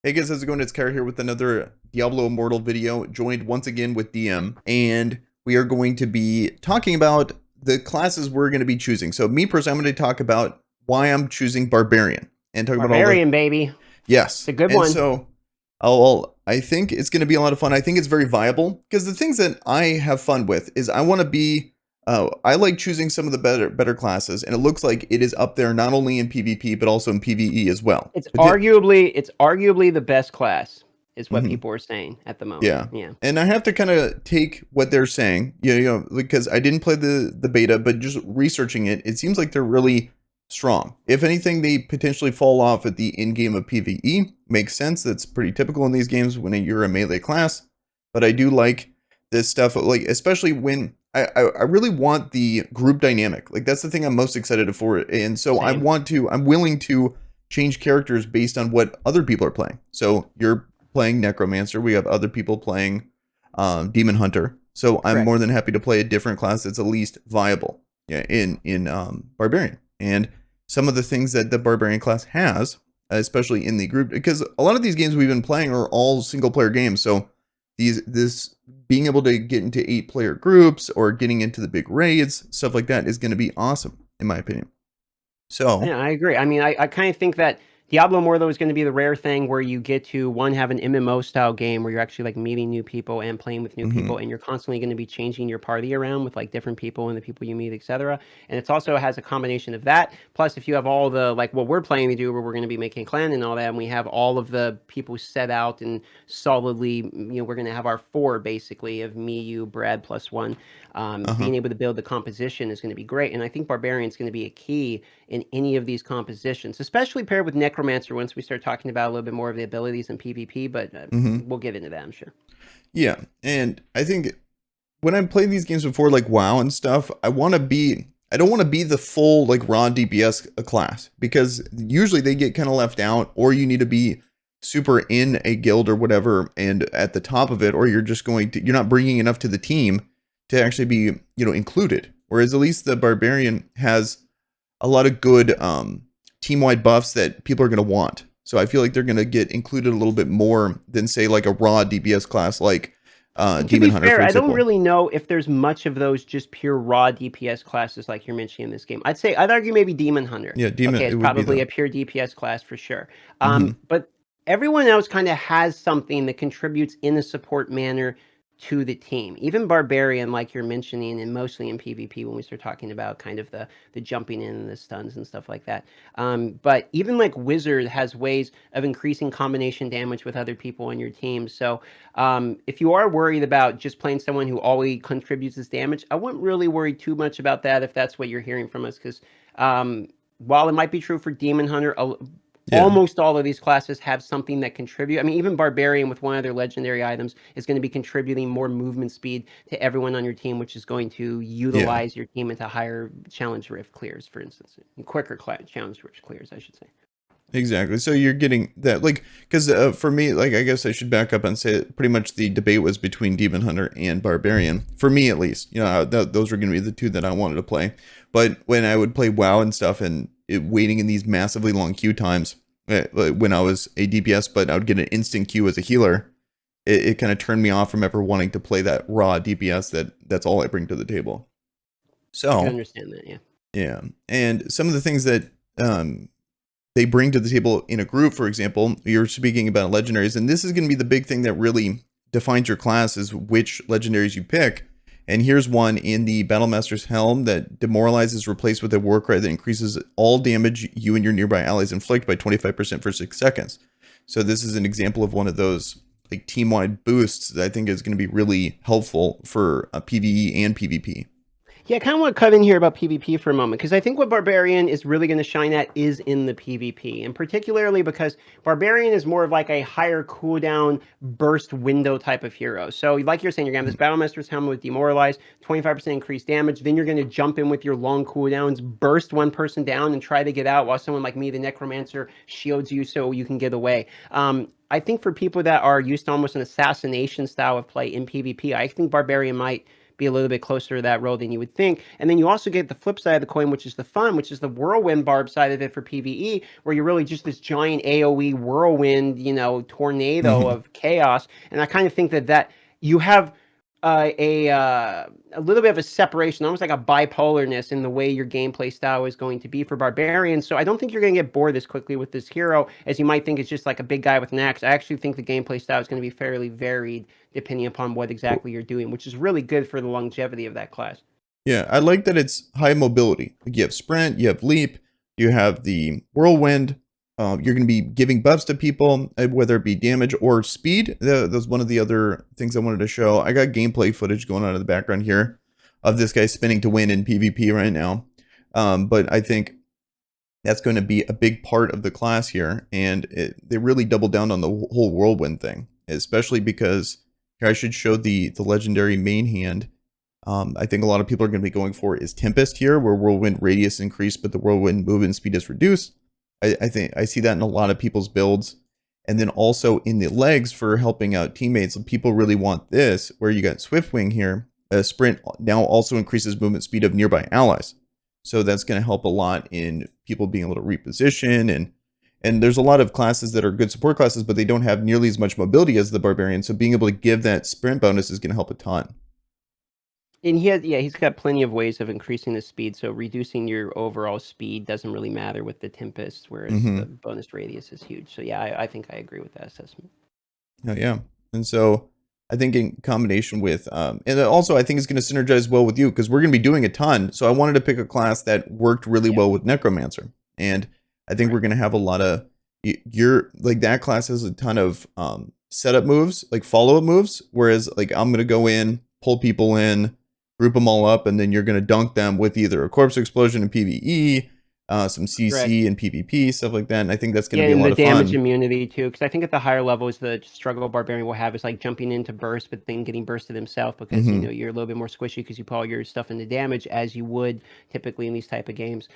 Hey guys, how's it going? It's Kara here with another Diablo Immortal video, joined once again with DM, and we are going to be talking about the classes we're going to be choosing. So me personally, I'm going to talk about why I'm choosing Barbarian and talk about all the Barbarian, baby. It's yes. a good And one. so I think it's going to be a lot of fun. I think it's very viable because the things that I have fun with is I want to be I like choosing some of the better classes, and it looks like it is up there not only in PvP but also in PvE as well. It's arguably the best class, is what Mhm. people are saying at the moment. Yeah. Yeah. And I have to kind of take what they're saying, because I didn't play the beta, but just researching it, it seems like they're really strong. If anything, they potentially fall off at the in game of PvE. Makes sense. That's pretty typical in these games when you're a melee class. But I do like this stuff, like especially when I really want the group dynamic. Like that's the thing I'm most excited for, and so Same. I'm willing to change characters based on what other people are playing. So you're playing Necromancer. We have other people playing Demon Hunter. So I'm more Correct. than happy to play a different class that's at least viable, yeah, in Barbarian. And some of the things that the Barbarian class has, especially in the group, because a lot of these games we've been playing are all single player games. So this being able to get into 8-player groups or getting into the big raids, stuff like that, is going to be awesome in my opinion. So Yeah, I agree. I mean, I kind of think that Diablo Immortal is going to be the rare thing where you get to one have an MMO style game where you're actually like meeting new people and playing with new people, mhm, and you're constantly going to be changing your party around with like different people and the people you meet, etc. And it's also has a combination of that. Plus, if you have all the like what we're planning to do, where we're going to be making clan and all that, and we have all of the people set out and solidly, we're going to have our four basically of me, you, Brad plus one. uh-huh. Being able to build the composition is going to be great, and I think Barbarian is going to be a key in any of these compositions, especially paired with Necromancer once we start talking about a little bit more of the abilities in PvP, but Mhm. we'll get into that, I'm sure. Yeah. And I think when I'm playing these games before, like WoW and stuff, I don't want to be the full like raw DPS class because usually they get kind of left out, or you need to be super in a guild or whatever and at the top of it, or you're not bringing enough to the team to actually be, included. Whereas at least the Barbarian has a lot of good team wide buffs that people are going to want. So I feel like they're going to get included a little bit more than say like a raw DPS class like And to Demon be Hunter, fair, for I don't example. really know if there's much of those just pure raw DPS classes like you're mentioning in this game. I'd argue maybe Demon Hunter. Yeah, Demon, Okay, it it's would be probably the. a pure DPS class for sure. Hmm. But everyone else kind of has something that contributes in a support manner to the team. Even Barbarian, like you're mentioning, and mostly in PvP when we start talking about kind of the jumping in and the stuns and stuff like that. But even like Wizard has ways of increasing combination damage with other people on your team. So if you are worried about just playing someone who always contributes this damage, I wouldn't really worry too much about that if that's what you're hearing from us. Because um, while it might be true for Demon Hunter, Yeah, almost all of these classes have something that contribute. I mean, even Barbarian with one of their legendary items is going to be contributing more movement speed to everyone on your team, which is going to yeah, utilize your team into higher challenge rift clears, for instance, quicker challenge rift clears, I should say. exactly. So you're getting that, like, because for me, like, I guess I should back up and say that pretty much the debate was between Demon Hunter and Barbarian, for me at least. Those were going to be the two that I wanted to play. But when I would play WoW and stuff and waiting in these massively long queue times, like, when I was a DPS, but I would get an instant queue as a healer, it kind of turned me off from ever wanting to play that raw DPS that's all I bring to the table. I can So, understand that, yeah. yeah. And some of the things that they bring to the table in a group, for example, you're speaking about legendaries, and this is going to be the big thing that really defines your class is which legendaries you pick. And here's one in the Battlemaster's Helm that demoralizes replaced with a war cry that increases all damage you and your nearby allies inflict by 25% for 6 seconds. So this is an example of one of those like team-wide boosts that I think is going to be really helpful for PvE and PvP. Yeah, I kind of want to cut in here about PvP for a moment because I think what Barbarian is really going to shine at is in the PvP, and particularly because Barbarian is more of like a higher cooldown burst window type of hero. So, like you're saying, you're going to have this Battlemaster's Helmet with Demoralize, 25% increased damage. Then you're going to jump in with your long cooldowns, burst one person down, and try to get out while someone like me, the Necromancer, shields you so you can get away. I think for people that are used to almost an assassination style of play in PvP, I think Barbarian might be a little bit closer to that role than you would think. And then you also get the flip side of the coin, which is the fun, which is the whirlwind barb side of it for PvE, where you're really just this giant AoE whirlwind, tornado Hmm. of chaos. And I kind of think that you have a little bit of a separation, almost like a bipolarness in the way your gameplay style is going to be for Barbarian. So I don't think you're going to get bored as quickly with this hero as you might think it's just like a big guy with an axe. I actually think the gameplay style is going to be fairly varied depending upon what exactly you're doing, which is really good for the longevity of that class. Yeah, I like that it's high mobility. Like you have sprint, you have leap, you have the whirlwind. You're going to be giving buffs to people, whether it be damage or speed. That's one of the other things I wanted to show. I got gameplay footage going on in the background here of this guy spinning to win in PvP right now. But I think that's going to be a big part of the class here. And they really doubled down on the whole whirlwind thing, especially because here I should show the legendary main hand. I think a lot of people are going to be going for is Tempest here, where whirlwind radius increased, but the whirlwind movement speed is reduced. I think I see that in a lot of people's builds. And then also in the legs for helping out teammates, people really want this, where you got Swift Wing here. Sprint now also increases movement speed of nearby allies. So that's going to help a lot in people being able to reposition. And there's a lot of classes that are good support classes, but they don't have nearly as much mobility as the Barbarian. So being able to give that sprint bonus is going to help a ton. And he's got plenty of ways of increasing the speed. So reducing your overall speed doesn't really matter with the Tempest, whereas the Mm-hmm. bonus radius is huge. So yeah, I think I agree with that assessment. Oh, yeah. And so I think in combination with, and also I think it's going to synergize well with you because we're going to be doing a ton. So I wanted to pick a class that worked really Yeah, well with Necromancer. And I think right. we're going to have a lot of, you're like that class has a ton of setup moves, like follow-up moves. Whereas like I'm going to go in, pull people in, group them all up, and then you're going to dunk them with either a corpse explosion in PvE, some Correct. CC and PvP, stuff like that. And I think that's going to Yeah, be a and lot the of damage fun. immunity too, because I think at the higher levels, the struggle Barbarian will have is like jumping into burst, but then getting bursted himself because Mm-hmm. you're a little bit more squishy because you put all your stuff into damage as you would typically in these type of games,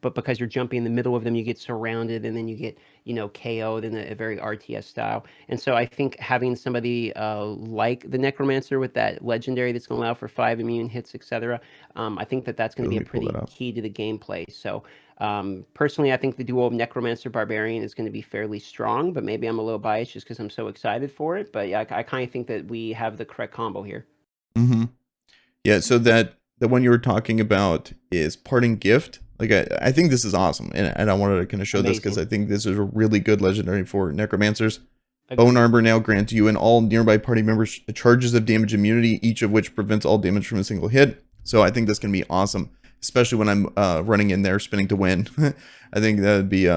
but because you're jumping in the middle of them, you get surrounded and then you get KO'd in a very RTS style. And so I think having somebody like the Necromancer with that legendary that's going to allow for 5 immune hits, etc. I think that's going to Let be a me pull that pretty up. key to the gameplay. So. Personally, I think the duo of Necromancer Barbarian is going to be fairly strong, but maybe I'm a little biased just because I'm so excited for it. But yeah, I kind of think that we have the correct combo here. Mm-hmm. Yeah, so that the one you were talking about is Parting Gift. Like I think this is awesome, and I wanted to kind of show this because Amazing. I think this is a really good legendary for Necromancers. Bone Agreed. Armor now grants you and all nearby party members charges of damage immunity, each of which prevents all damage from a single hit. So I think that's going to be awesome, especially when I'm running in there spinning to win. I think that would be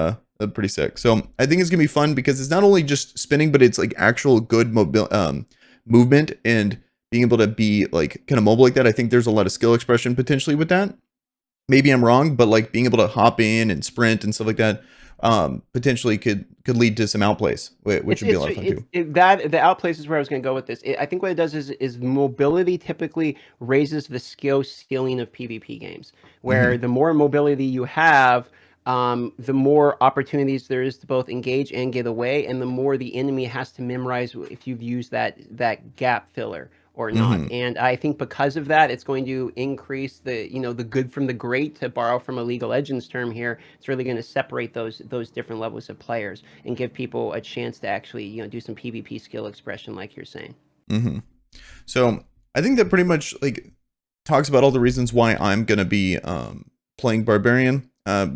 pretty sick. So I think it's going to be fun because it's not only just spinning, but it's like actual good movement and being able to be like kind of mobile like that. I think there's a lot of skill expression potentially with that. Maybe I'm wrong, but like being able to hop in and sprint and stuff like that potentially could lead to some outplays, which would be a lot of fun too. That the outplace is where I was going to go with this. I think what it does is mobility typically raises the skill ceiling of PvP games, where Hmm. the more mobility you have, the more opportunities there is to both engage and get away, and the more the enemy has to memorize if you've used that gap filler or not. Hmm. And I think because of that, it's going to increase the good from the great, to borrow from a League of Legends term here. It's really going to separate those different levels of players and give people a chance to actually do some PvP skill expression, like you're saying. Hmm. So I think that pretty much like talks about all the reasons why I'm gonna be playing Barbarian.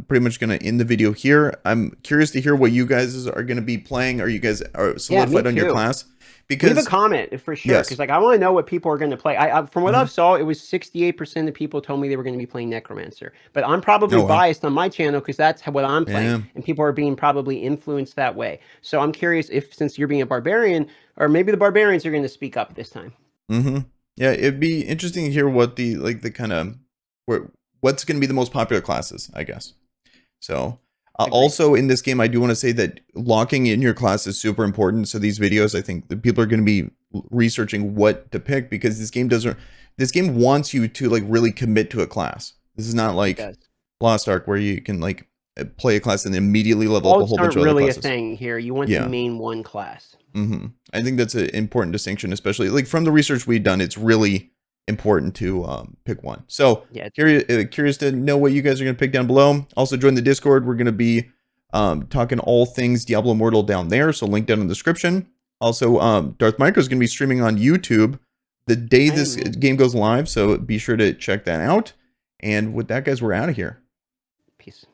Pretty much gonna end the video here. I'm curious to hear what you guys are gonna be playing. Are you guys are Yeah, me solidified on your too. class? Leave a Because comment for sure, because yes. like I want to know what people are going to play. From what Hmm. I've saw, it was 68% of people told me they were going to be playing Necromancer. But I'm probably Oh wow. biased on my channel because that's what I'm playing, Yeah. and people are being probably influenced that way. So I'm curious if, since you're being a barbarian, or maybe the barbarians are going to speak up this time. Hmm. Yeah, it'd be interesting to hear what the like the kind of what's gonna be the most popular classes, I guess. So, Agreed. also in this game, I do want to say that locking in your class is super important. So these videos, I think the people are going to be researching what to pick because this game wants you to like really commit to a class. This is not It like does. Lost Ark where you can like play a class and immediately level up a Alts whole bunch aren't of other really a classes. thing here. You want to Yeah. main one class. I think that's an important distinction, especially like from the research we've done. It's really important to pick one. So Yeah, curious to know what you guys are going to pick down below. Also join the Discord. We're going to be talking all things Diablo Immortal down there. So link down in the description. Also, Darth Micro is going to be streaming on YouTube the day this game goes live. So be sure to check that out. And with that, guys, we're out of here. peace.